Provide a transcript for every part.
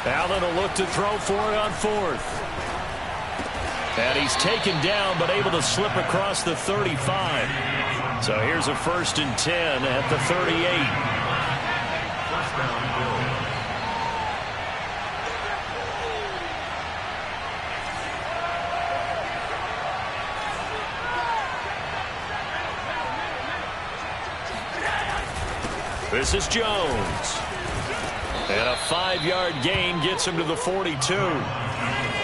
Allen will look to throw for it on fourth. And he's taken down, but able to slip across the 35. So here's a 1st and 10 at the 38. This is Jones. And a 5-yard gain gets him to the 42.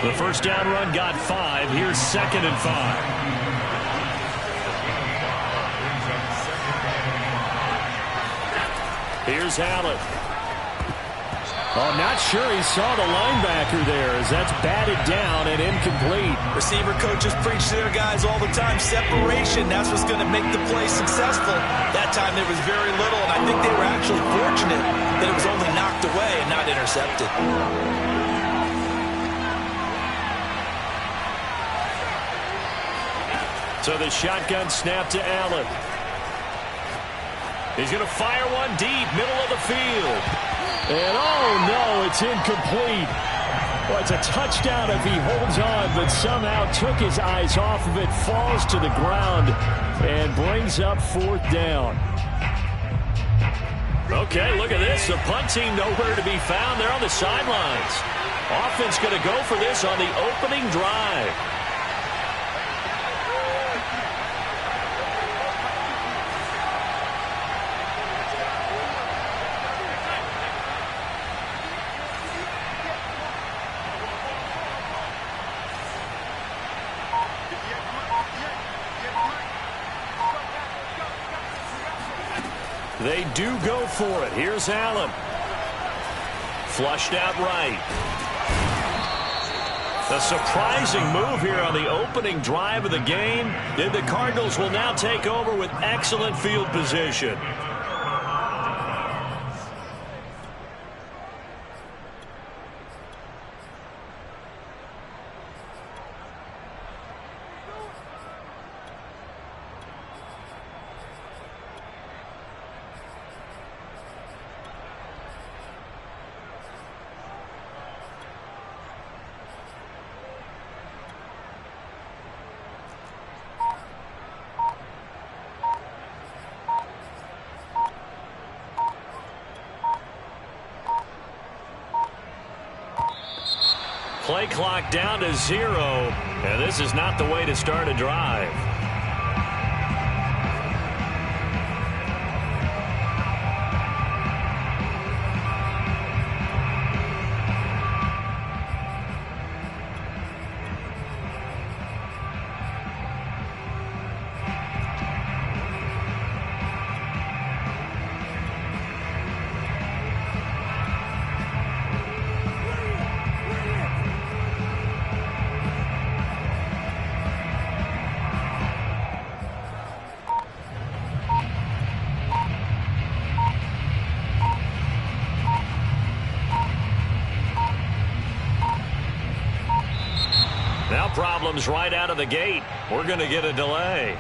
The first down run got 5. Here's 2nd and 5. Here's Allen. Oh, not sure he saw the linebacker there as that's batted down and incomplete. Receiver coaches preach to their guys all the time. Separation, that's what's going to make the play successful. That time there was very little, and I think they were actually fortunate that it was only knocked away and not intercepted. So the shotgun snap to Allen. He's going to fire one deep, middle of the field. And oh no, it's incomplete. Well, it's a touchdown if he holds on, but somehow took his eyes off of it, falls to the ground, and brings up 4th down. Okay, look at this. The punt team nowhere to be found. They're on the sidelines. Offense going to go for this on the opening drive. They do go for it. Here's Allen. Flushed out right. A surprising move here on the opening drive of the game. And the Cardinals will now take over with excellent field position. Play clock down to 0, and this is not the way to start a drive. Now problems right out of the gate. We're going to get a delay.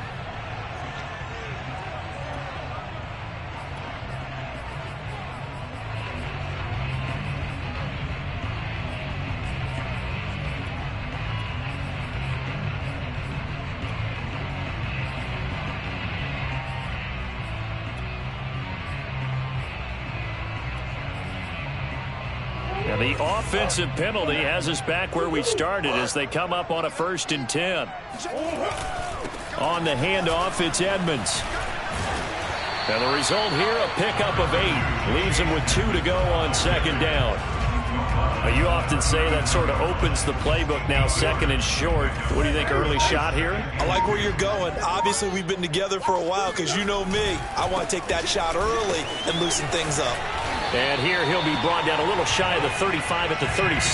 And the offensive penalty has us back where we started as they come up on a 1st and 10. On the handoff, it's Edmonds. And the result here, a pickup of 8. Leaves him with 2 to go on 2nd down. You often say that sort of opens the playbook now, 2nd and short. What do you think, early shot here? I like where you're going. Obviously, we've been together for a while because you know me. I want to take that shot early and loosen things up. And here he'll be brought down a little shy of the 35 at the 36.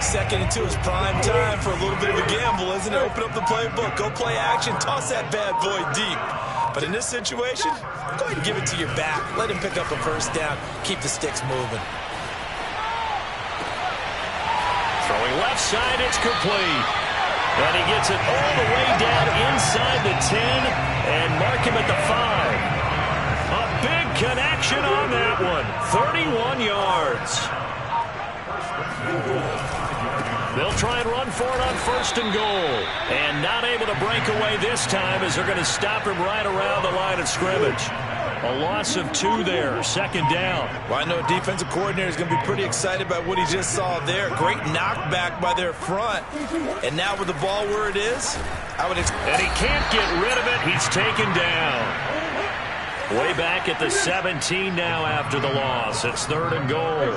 2nd and 2 is prime time for a little bit of a gamble, isn't it? Open up the playbook, go play action, toss that bad boy deep. But in this situation, go ahead and give it to your back. Let him pick up a 1st down. Keep the sticks moving. Throwing left side, it's complete. And he gets it all the way down inside the 10 and mark him at the 5. A big connection on that one. 31 yards. They'll try and run for it on 1st and goal. And not able to break away this time as they're going to stop him right around the line of scrimmage. A loss of 2 there, 2nd down. Well, I know defensive coordinator is going to be pretty excited about what he just saw there. Great knockback by their front. And now with the ball where it is, I would expect. And he can't get rid of it. He's taken down. Way back at the 17 now after the loss. It's 3rd and goal.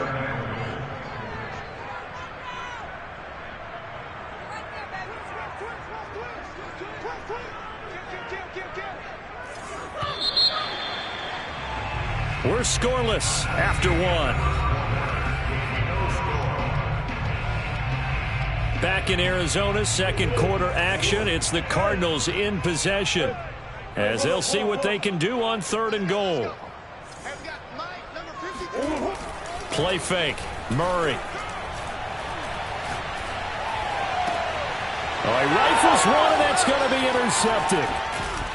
We're scoreless after 1. Back in Arizona, 2nd quarter action. It's the Cardinals in possession as they'll see what they can do on 3rd and goal. Play fake. Murray. He rifles one, and that's going to be intercepted.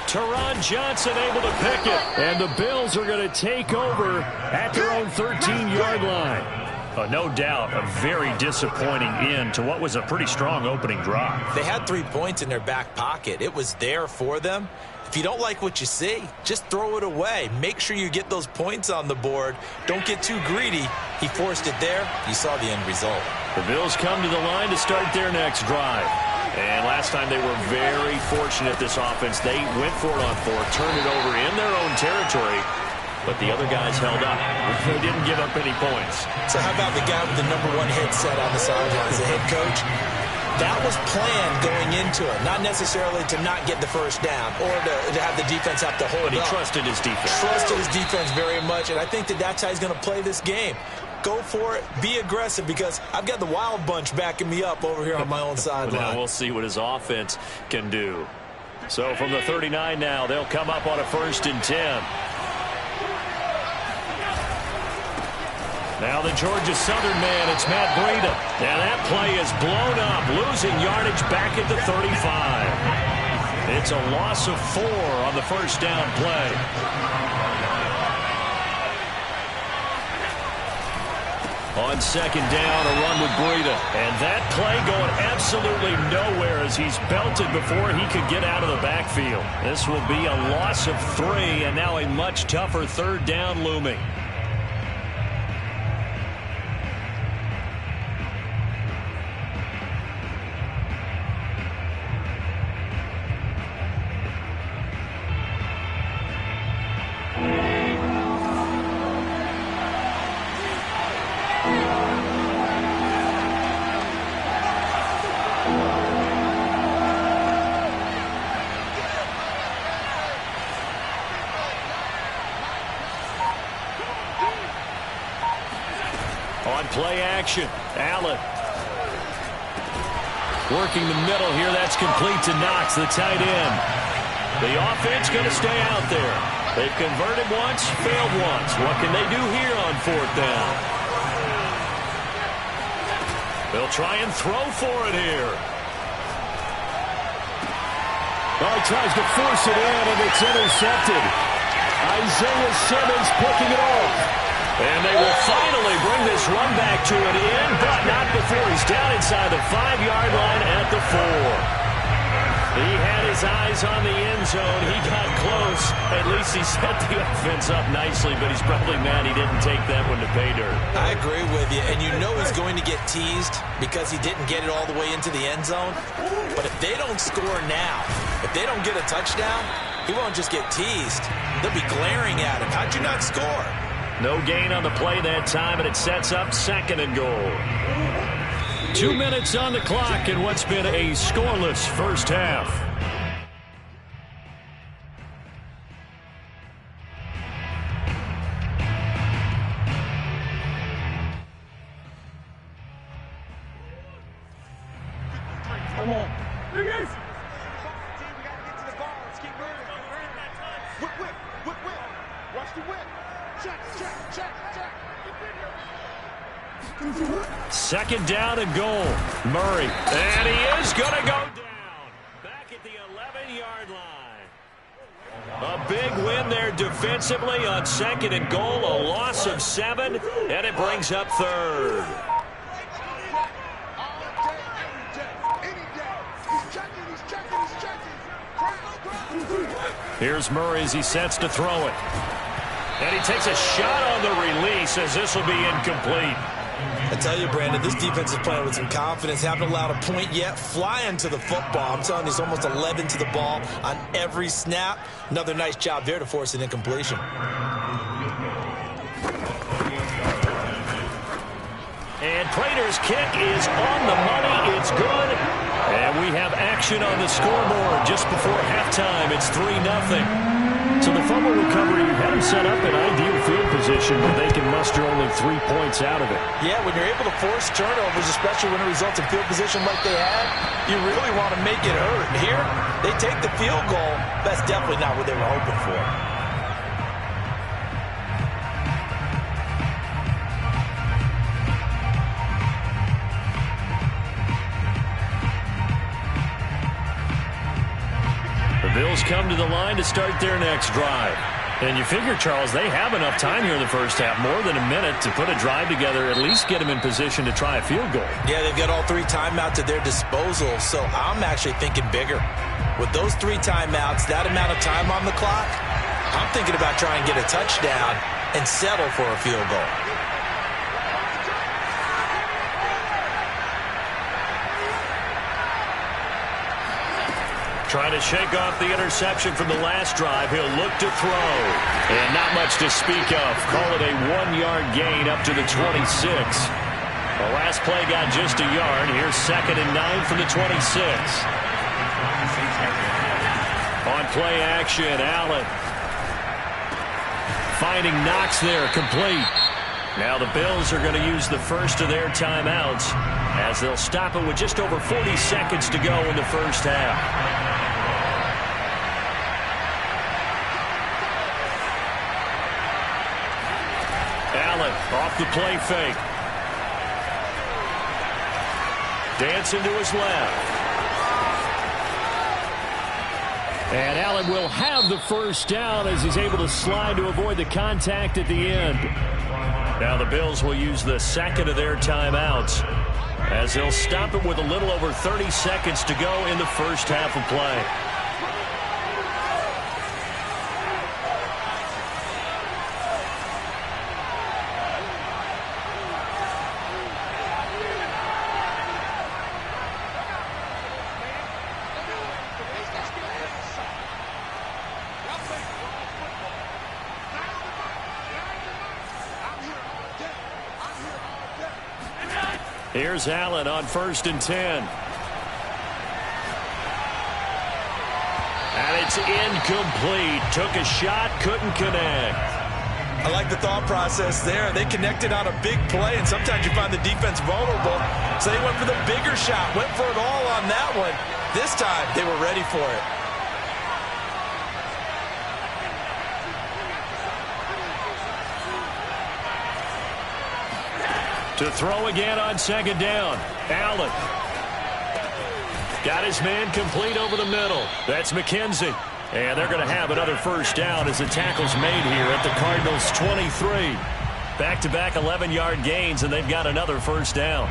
Teron Johnson able to pick it. And the Bills are going to take over at their own 13-yard line. No doubt a very disappointing end to what was a pretty strong opening drive. They had 3 points in their back pocket. It was there for them. If you don't like what you see, just throw it away. Make sure you get those points on the board. Don't get too greedy. He forced it there. You saw the end result. The Bills come to the line to start their next drive. And last time they were very fortunate, this offense. They went for it on 4, turned it over in their own territory, but the other guys held up. They didn't give up any points. So how about the guy with the #1 headset on the sidelines, the head coach? That was planned going into it, not necessarily to not get the 1st down or to have the defense have to hold up. But he trusted his defense. Trusted his defense very much, and I think that's how he's going to play this game. Go for it. Be aggressive because I've got the wild bunch backing me up over here on my own sideline. Now we'll see what his offense can do. So from the 39 now, they'll come up on a 1st and 10. Now the Georgia Southern man, it's Matt Breida. And that play is blown up, losing yardage back at the 35. It's a loss of 4 on the 1st down play. On 2nd down, a run with Breida. And that play going absolutely nowhere as he's belted before he could get out of the backfield. This will be a loss of 3, and now a much tougher 3rd down looming. Play action. Allen. Working the middle here. That's complete to Knox, the tight end. The offense going to stay out there. They've converted once, failed once. What can they do here on 4th down? They'll try and throw for it here. Well, he tries to force it in, and it's intercepted. Isaiah Simmons picking it off. And they will finally bring this run back to an end, but not before he's down inside the 5-yard line at the 4. He had his eyes on the end zone. He got close. At least he set the offense up nicely, but he's probably mad he didn't take that one to pay dirt. I agree with you, and you know he's going to get teased because he didn't get it all the way into the end zone. But if they don't score now, if they don't get a touchdown, he won't just get teased. They'll be glaring at him. How'd you not score? No gain on the play that time, and it sets up 2nd and goal. 2 minutes on the clock in what's been a scoreless 1st half. Come on. Fingers. Watch the whip. Check. 2nd down and goal. Murray. And he is going to go down. Back at the 11-yard line. A big win there defensively on 2nd and goal. A loss of 7. And it brings up 3rd. Here's Murray as he sets to throw it. And he takes a shot on the release as this will be incomplete. I tell you, Brandon, this defense is playing with some confidence. Haven't allowed a point yet. Flying to the football. I'm telling you, it's almost 11 to the ball on every snap. Another nice job there to force an incompletion. And Prater's kick is on the money. It's good. And we have action on the scoreboard just before halftime. It's 3-0. So the fumble recovery had them set up in ideal field position where they can muster only 3 points out of it. Yeah, when you're able to force turnovers, especially when it results in field position like they had, you really want to make it hurt. Here, they take the field goal. That's definitely not what they were hoping for. Bills come to the line to start their next drive. And you figure, Charles, they have enough time here in the first half, more than a minute, to put a drive together, at least get them in position to try a field goal. Yeah, they've got all 3 timeouts at their disposal, so I'm actually thinking bigger. With those 3 timeouts, that amount of time on the clock, I'm thinking about trying to get a touchdown and settle for a field goal. Trying to shake off the interception from the last drive. He'll look to throw. And not much to speak of. Call it a 1-yard gain up to the 26. The last play got just a yard. Here's 2nd and 9 from the 26. On play action, Allen. Finding Knox there, complete. Now the Bills are going to use the first of their timeouts as they'll stop it with just over 40 seconds to go in the first half. Off the play fake. Dancing to his left. And Allen will have the first down as he's able to slide to avoid the contact at the end. Now the Bills will use the second of their timeouts as they'll stop it with a little over 30 seconds to go in the first half of play. Here's Allen on 1st and 10. And it's incomplete. Took a shot, couldn't connect. I like the thought process there. They connected on a big play, and sometimes you find the defense vulnerable. So they went for the bigger shot, went for it all on that one. This time, they were ready for it. To throw again on 2nd down. Allen. Got his man complete over the middle. That's McKenzie. And they're going to have another first down as the tackle's made here at the Cardinals' 23. Back-to-back 11-yard gains, and they've got another first down.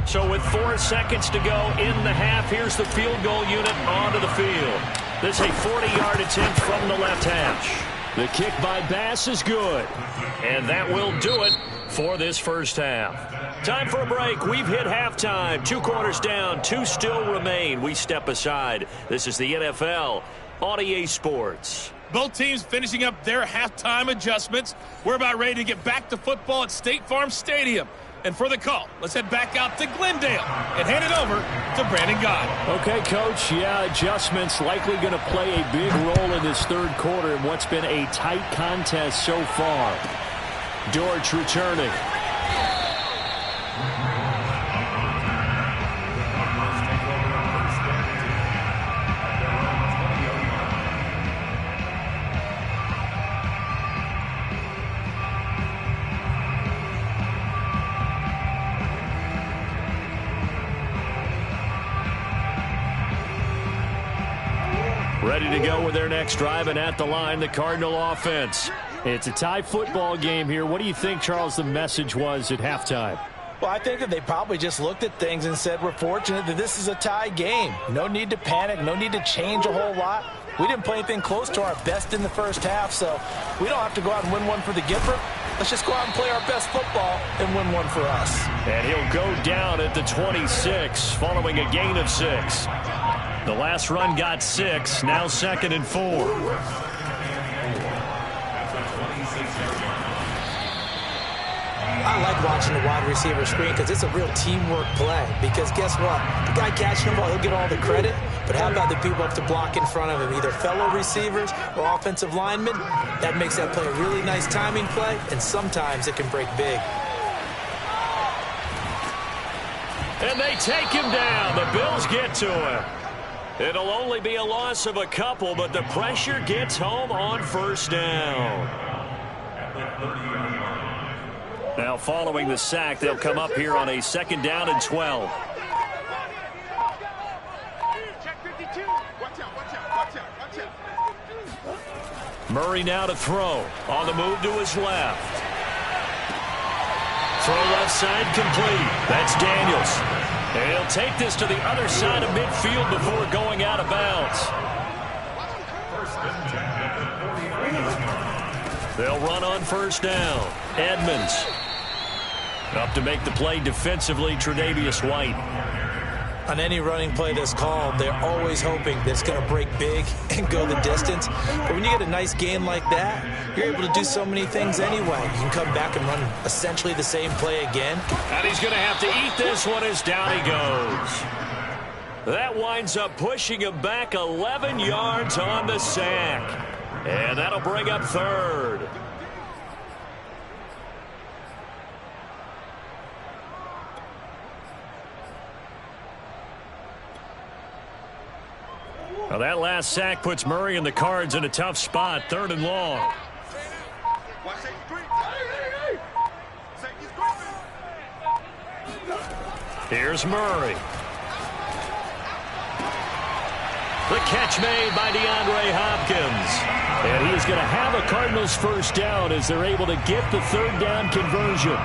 So with 4 seconds to go in the half, here's the field goal unit onto the field. This is a 40-yard attempt from the left hash. The kick by Bass is good. And that will do it for this first half. Time for a break. We've hit halftime. 2 quarters down. 2 still remain. We step aside. This is the NFL on EA Sports. Both teams finishing up their halftime adjustments. We're about ready to get back to football at State Farm Stadium. And for the call, let's head back out to Glendale and hand it over to Brandon Gott. Okay, Coach. Yeah, adjustments likely going to play a big role in this third quarter in what's been a tight contest so far. Dortch returning. Ready to go with their next drive, and at the line, the Cardinal offense. It's a tie football game here. What do you think, Charles, the message was at halftime? Well, I think that they probably just looked at things and said, we're fortunate that this is a tie game. No need to panic, no need to change a whole lot. We didn't play anything close to our best in the first half, so we don't have to go out and win one for the Gipper. Let's just go out and play our best football and win one for us. And he'll go down at the 26 following a gain of 6. The last run got 6, now 2nd and 4. I like watching the wide receiver screen because it's a real teamwork play. Because guess what? The guy catching the ball, he'll get all the credit. But how about the people up to block in front of him, either fellow receivers or offensive linemen? That makes that play a really nice timing play, and sometimes it can break big. And they take him down. The Bills get to him. It'll only be a loss of a couple, but the pressure gets home on first down. Now following the sack, they'll come up here on a 2nd down and 12. Murray now to throw. On the move to his left. Throw left side complete. That's Daniels. And he'll take this to the other side of midfield before going out of bounds. They'll run on first down. Edmonds. Up to make the play defensively, Tre'Davious White. On any running play that's called, they're always hoping that it's going to break big and go the distance. But when you get a nice gain like that, you're able to do so many things anyway. You can come back and run essentially the same play again. And he's going to have to eat this one as down he goes. That winds up pushing him back 11 yards on the sack. And that'll bring up 3rd. Now that last sack puts Murray and the Cards in a tough spot, 3rd and long. Here's Murray. The catch made by DeAndre Hopkins. And he's going to have a Cardinals first down as they're able to get the 3rd down conversion.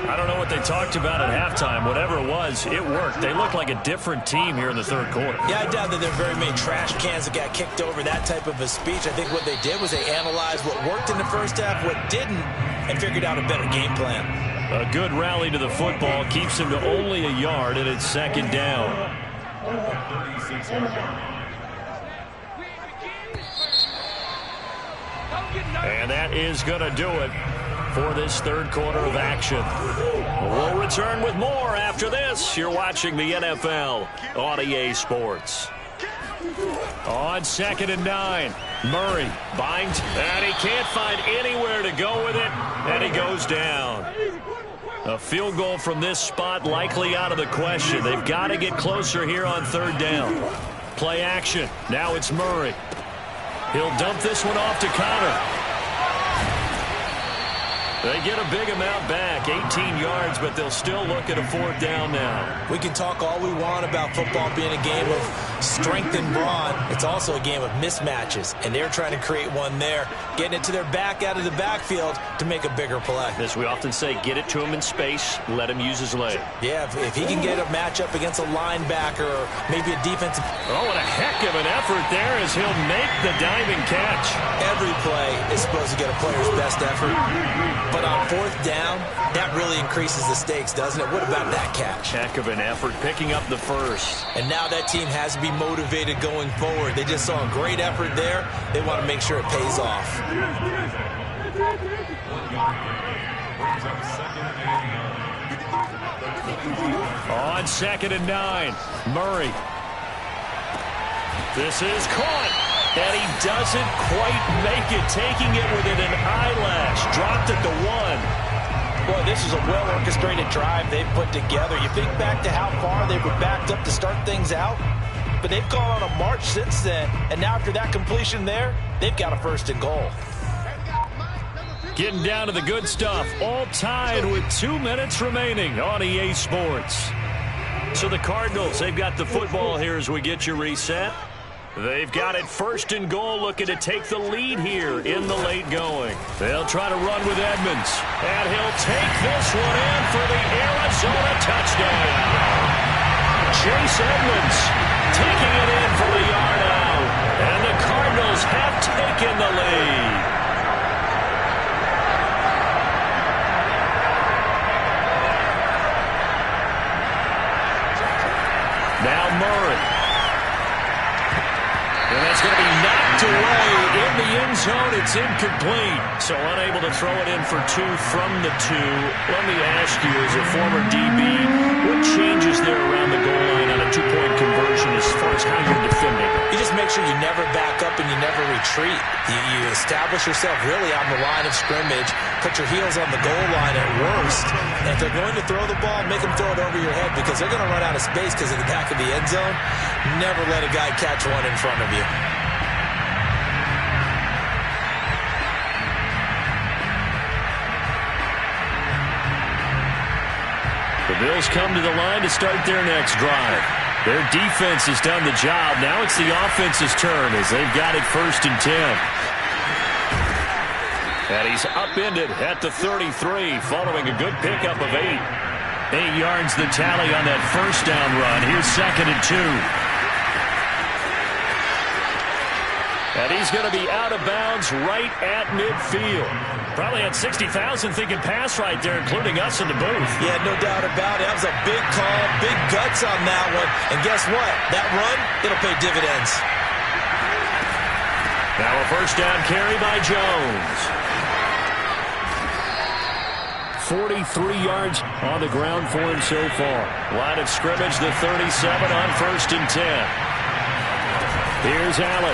I don't know what they talked about at halftime. Whatever it was, it worked. They look like a different team here in the 3rd quarter. Yeah, I doubt that there are very many trash cans that got kicked over, that type of a speech. I think what they did was they analyzed what worked in the first half, what didn't, and figured out a better game plan. A good rally to the football keeps him to only a yard, and it's 2nd down. And that is going to do it for this 3rd quarter of action. We'll return with more after this. You're watching the NFL on EA Sports. On 2nd and 9, Murray binds, and he can't find anywhere to go with it, and he goes down. A field goal from this spot likely out of the question. They've got to get closer here on 3rd down. Play action. Now it's Murray. He'll dump this one off to Connor. They get a big amount back, 18 yards, but they'll still look at a 4th down now. We can talk all we want about football being a game of strength and brawn. It's also a game of mismatches, and they're trying to create one there, getting it to their back out of the backfield to make a bigger play. As we often say, get it to him in space, let him use his leg. Yeah, if he can get a matchup against a linebacker or maybe a defensive... Oh, what a heck of an effort there as he'll make the diving catch. Every play is supposed to get a player's best effort. But on 4th down, that really increases the stakes, doesn't it? What about that catch? Heck of an effort, picking up the 1st. And now that team has to be motivated going forward. They just saw a great effort there. They want to make sure it pays off. On 2nd and 9, Murray. This is caught. And he doesn't quite make it, taking it within an eyelash. Dropped at the 1. Boy, this is a well-orchestrated drive they've put together. You think back to how far they were backed up to start things out, but they've gone on a march since then. And now after that completion there, they've got a 1st and goal. Getting down to the good stuff, all tied with 2 minutes remaining on EA Sports. So the Cardinals, they've got the football here as we get you reset. They've got it first and goal, looking to take the lead here in the late going. They'll try to run with Edmonds. And he'll take this one in for the Arizona touchdown. Chase Edmonds taking it in for the yard out. And the Cardinals have taken the lead. Now Murray. And that's going to be knocked away in the end zone. It's incomplete. So unable to throw it in for 2 from the 2. Let me ask you, as a former DB, what changes there around the goal line on a 2-point conversion as far as how you're defending? You just make sure you never back up and you never retreat. You establish yourself really on the line of scrimmage, put your heels on the goal line at worst. And if they're going to throw the ball, make them throw it over your head because they're going to run out of space because of the back of the end zone. Never let a guy catch one in front of you. The Bills come to the line to start their next drive. Their defense has done the job. Now it's the offense's turn as they've got it first and 10. And he's upended at the 33 following a good pickup of 8. 8 yards the tally on that first down run. Here's second and 2. And he's going to be out of bounds right at midfield. Probably had 60,000 thinking pass right there, including us in the booth. Yeah, no doubt about it. That was a big call, big guts on that one. And guess what? That run, it'll pay dividends. Now a first down carry by Jones. 43 yards on the ground for him so far. Line of scrimmage, the 37 on first and 10. Here's Allen.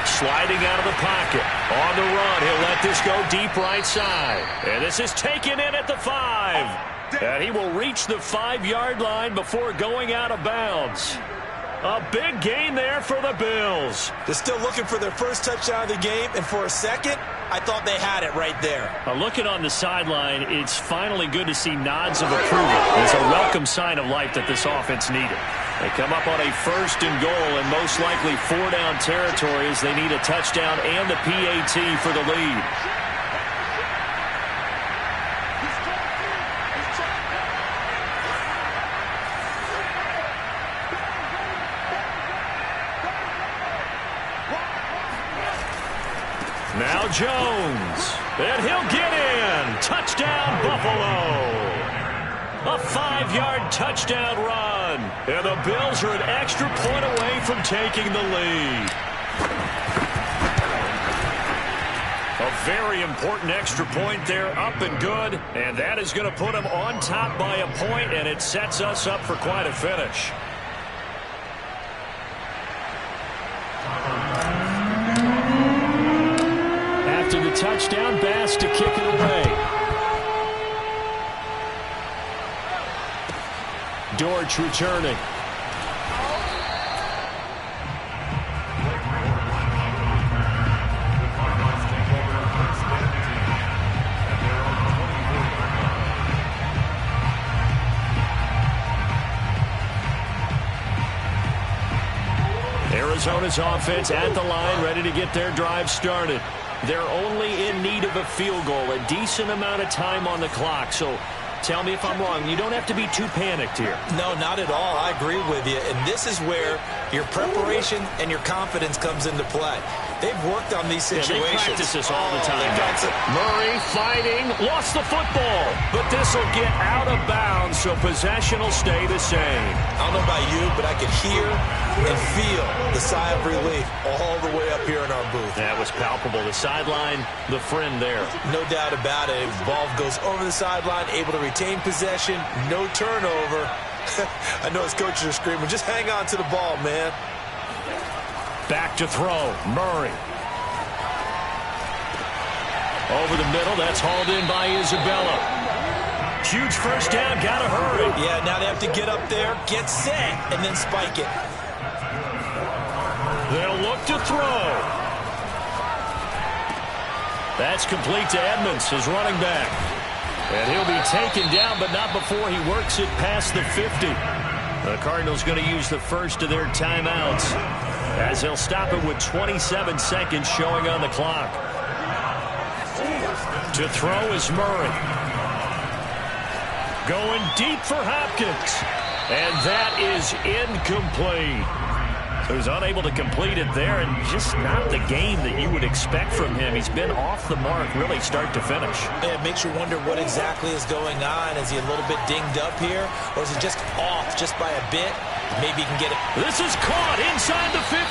Sliding out of the pocket. On the run. He'll let this go deep right side. And this is taken in at the 5. And he will reach the 5-yard line before going out of bounds. A big gain there for the Bills. They're still looking for their first touchdown of the game, and for a second, I thought they had it right there. Looking on the sideline, it's finally good to see nods of approval. It's a welcome sign of life that this offense needed. They come up on a first and goal and most likely 4-down territory as they need a touchdown and the PAT for the lead. Now Jones, and he'll get in. Touchdown, Buffalo. A 5-yard touchdown run. And the Bills are an extra point away from taking the lead. A very important extra point there, up and good. And that is going to put them on top by a point, and it sets us up for quite a finish. After the touchdown, Bass to kick it away. Dortch returning. Arizona's offense at the line, ready to get their drive started. They're only in need of a field goal, a decent amount of time on the clock. So tell me if I'm wrong. You don't have to be too panicked here. No, not at all. I agree with you. And this is where your preparation and your confidence comes into play. They've worked on these situations. Yeah, they practice this all the time. Murray fighting, lost the football. But this will get out of bounds, so possession will stay the same. I don't know about you, but I could hear and feel the sigh of relief all the way up here in our booth. That was palpable. The sideline, the friend there. No doubt about it. The ball goes over the sideline, able to retain possession, no turnover. I know his coaches are screaming, just hang on to the ball, man. Back to throw. Murray. Over the middle. That's hauled in by Isabella. Huge first down. Got to hurry. Yeah, now they have to get up there, get set, and then spike it. They'll look to throw. That's complete to Edmonds, his running back. And he'll be taken down, but not before he works it past the 50. The Cardinals going to use the first of their timeouts as they'll stop it with 27 seconds showing on the clock. To throw is Murray. Going deep for Hopkins. And that is incomplete. He was unable to complete it there, and just not the game that you would expect from him. He's been off the mark really start to finish. It makes you wonder what exactly is going on. Is he a little bit dinged up here, or is he just off just by a bit? Maybe he can get it. This is caught inside the 15.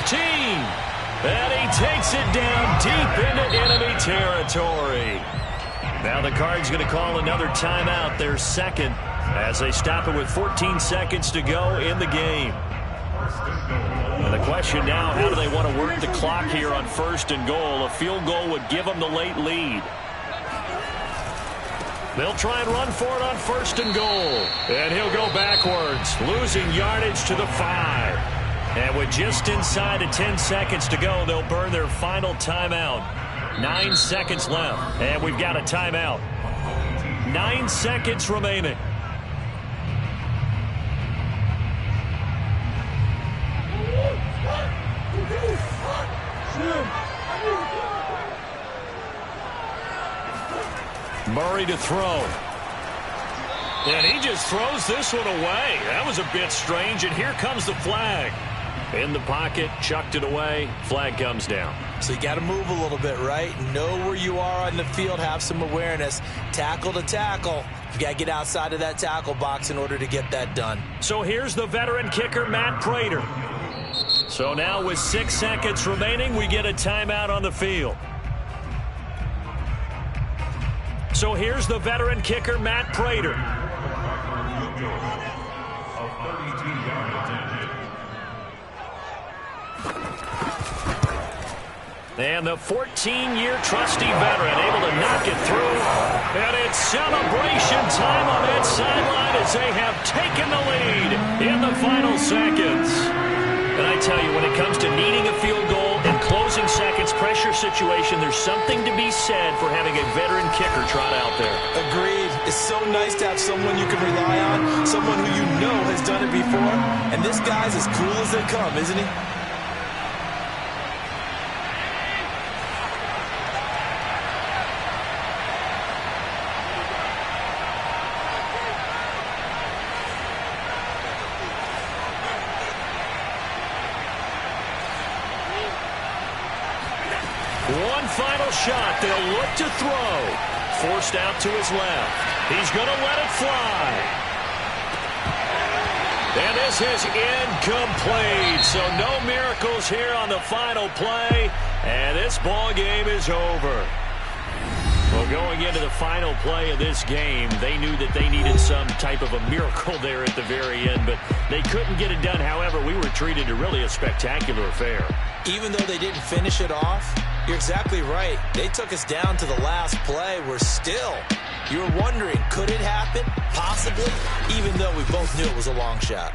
And he takes it down deep into enemy territory. Now the Cards going to call another timeout, their second, as they stop it with 14 seconds to go in the game. And the question now, how do they want to work the clock here on 1st and goal? A field goal would give them the late lead. They'll try and run for it on 1st and goal. And he'll go backwards, losing yardage to the 5. And with just inside of 10 seconds to go, they'll burn their final timeout. 9 seconds left, and we've got a timeout. 9 seconds remaining. Murray to throw. And he just throws this one away. That was a bit strange, and here comes the flag. In the pocket, chucked it away, flag comes down. So you got to move a little bit, right? Know where you are on the field, have some awareness. Tackle to tackle. You got to get outside of that tackle box in order to get that done. So here's the veteran kicker, Matt Prater. So now with 6 seconds remaining, we get a timeout on the field. So here's the veteran kicker, Matt Prater. And the 14-year trusty veteran able to knock it through. And it's celebration time on that sideline as they have taken the lead in the final seconds. And I tell you, when it comes to needing a field goal in closing seconds, pressure situation, there's something to be said for having a veteran kicker trot out there. Agreed. It's so nice to have someone you can rely on, someone who you know has done it before. And this guy's as cool as they come, isn't he? One final shot. They'll look to throw. Forced out to his left. He's going to let it fly. And this is incomplete. So no miracles here on the final play. And this ball game is over. Well, going into the final play of this game, they knew that they needed some type of a miracle there at the very end, but they couldn't get it done. However, we were treated to really a spectacular affair. Even though they didn't finish it off, you're exactly right. They took us down to the last play. We're still, you were wondering, could it happen? Possibly, even though we both knew it was a long shot.